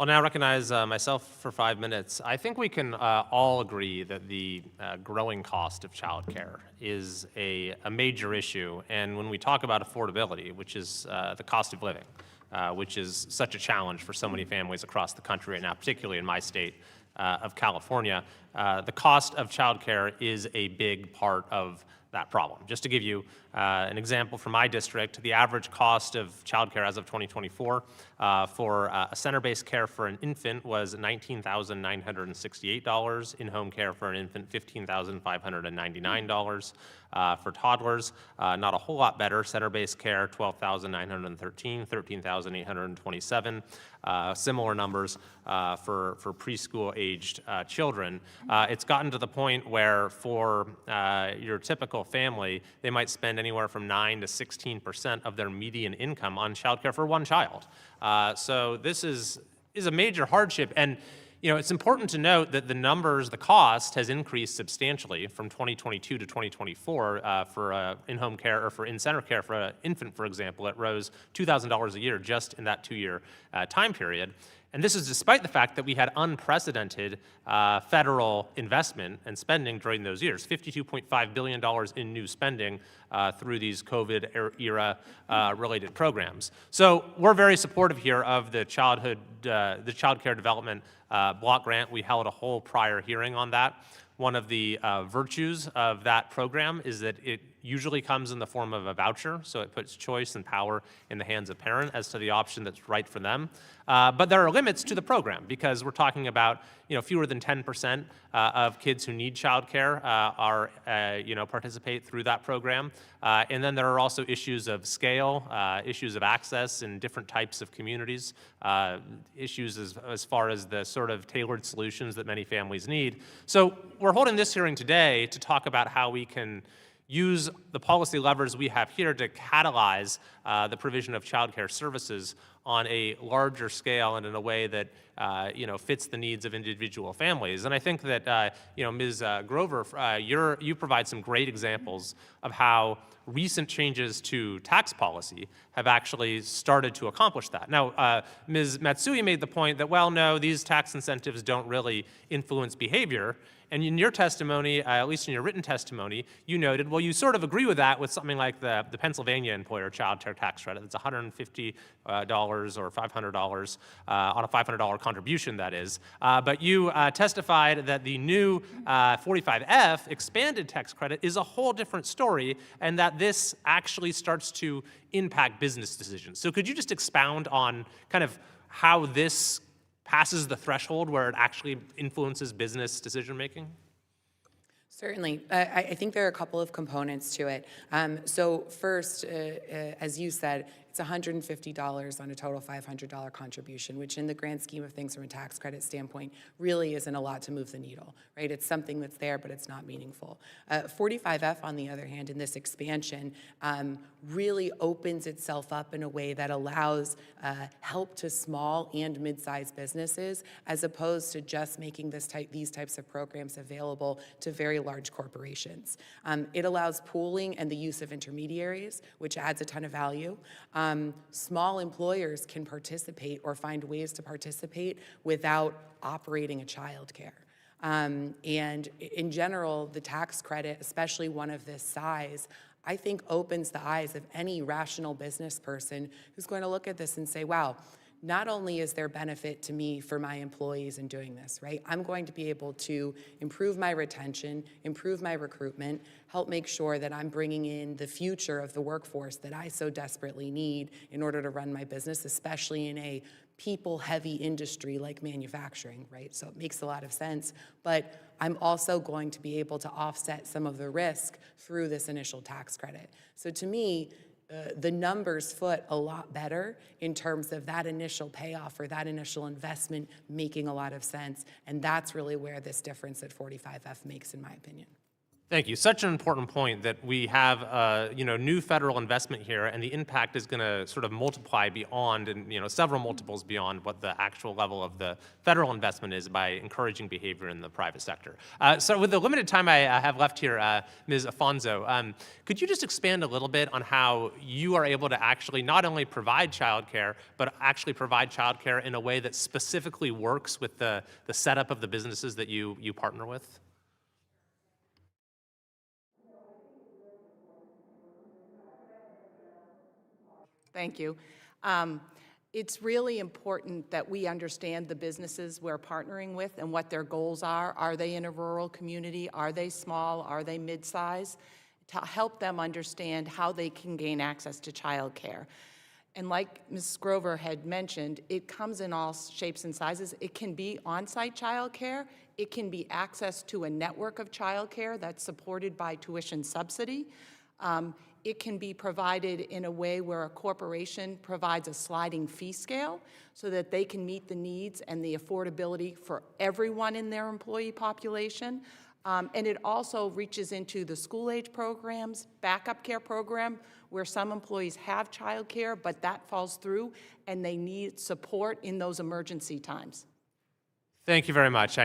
I'll now recognize myself for 5 minutes. I think we can all agree that the growing cost of childcare is a major issue. And when we talk about affordability, which is the cost of living, which is such a challenge for so many families across the country right now, particularly in my state of California, the cost of childcare is a big part of that problem. Just to give you an example from my district, the average cost of childcare as of 2024 for a center-based care for an infant was $19,968. In-home care for an infant, $15,599. For toddlers, not a whole lot better. Center-based care, $12,913, $13,827. Similar numbers for preschool-aged children. It's gotten to the point where for your typical family, they might spend anywhere from 9 to 16% of their median income on childcare for one child. So this is a major hardship. And it's important to note that the cost has increased substantially from 2022 to 2024 for in-home care or for in-center care for an infant, for example. It rose $2,000 a year just in that 2-year time period. And this is despite the fact that we had unprecedented federal investment and spending during those years, $52.5 billion in new spending through these COVID-era related programs. So we're very supportive here of the Child Care Development Block Grant. We held a whole prior hearing on that. One of the virtues of that program is that it usually comes in the form of a voucher, so it puts choice and power in the hands of parent as to the option that's right for them. But there are limits to the program because we're talking about fewer than 10% of kids who need childcare participate through that program. And then there are also issues of scale, issues of access in different types of communities, issues as far as the sort of tailored solutions that many families need. So we're holding this hearing today to talk about how we can use the policy levers we have here to catalyze the provision of childcare services on a larger scale and in a way that fits the needs of individual families. And I think that Ms. Grover, you provide some great examples of how recent changes to tax policy have actually started to accomplish that. Now, Ms. Matsui made the point that, well, no, these tax incentives don't really influence behavior. And in your testimony, at least in your written testimony, you noted, well, you sort of agree with that with something like the Pennsylvania employer child care tax credit. It's $150 or $500 on a $500 contribution, that is. But you testified that the new 45F expanded tax credit is a whole different story, and that this actually starts to impact business decisions. So could you just expound on kind of how this passes the threshold where it actually influences business decision-making? Certainly. I think there are a couple of components to it. So first, as you said, it's $150 on a total $500 contribution, which in the grand scheme of things from a tax credit standpoint really isn't a lot to move the needle, right? It's something that's there, but it's not meaningful. 45F, on the other hand, in this expansion, really opens itself up in a way that allows help to small and mid-sized businesses, as opposed to just making these types of programs available to very large corporations. It allows pooling and the use of intermediaries, which adds a ton of value. Small employers can participate or find ways to participate without operating a child care. And in general, the tax credit, especially one of this size, I think opens the eyes of any rational business person who's going to look at this and say, wow, not only is there benefit to me for my employees in doing this, right? I'm going to be able to improve my retention, improve my recruitment, help make sure that I'm bringing in the future of the workforce that I so desperately need in order to run my business, especially in a people-heavy industry like manufacturing, right? So it makes a lot of sense. But I'm also going to be able to offset some of the risk through this initial tax credit. So to me, the numbers foot a lot better in terms of that initial payoff or that initial investment making a lot of sense. And that's really where this difference at 45F makes, in my opinion. Thank you. Such an important point that we have, new federal investment here, and the impact is going to sort of multiply beyond, and several multiples beyond what the actual level of the federal investment is by encouraging behavior in the private sector. So, with the limited time I have left here, Ms. Afonso, could you just expand a little bit on how you are able to actually not only provide childcare, but actually provide childcare in a way that specifically works with the setup of the businesses that you partner with? Thank you. It's really important that we understand the businesses we're partnering with and what their goals are. Are they in a rural community? Are they small? Are they mid-size? To help them understand how they can gain access to childcare. And like Ms. Grover had mentioned, it comes in all shapes and sizes. It can be on-site childcare. It can be access to a network of childcare that's supported by tuition subsidy. It can be provided in a way where a corporation provides a sliding fee scale so that they can meet the needs and the affordability for everyone in their employee population. And it also reaches into the school-age programs, backup care program, where some employees have child care, but that falls through, and they need support in those emergency times. Thank you very much.